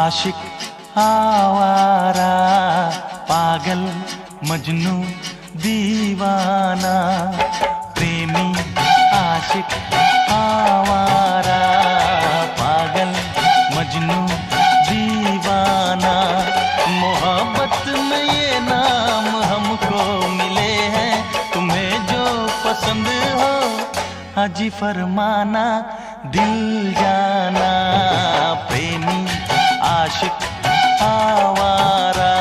आशिक आवारा, पागल मजनू दीवाना, प्रेमी आशिक आवारा, पागल मजनू दीवाना। मोहब्बत में ये नाम हमको मिले हैं, तुम्हें जो पसंद हो हाजी फरमाना, दिल जाना। प्रेमी आशिक आवारा।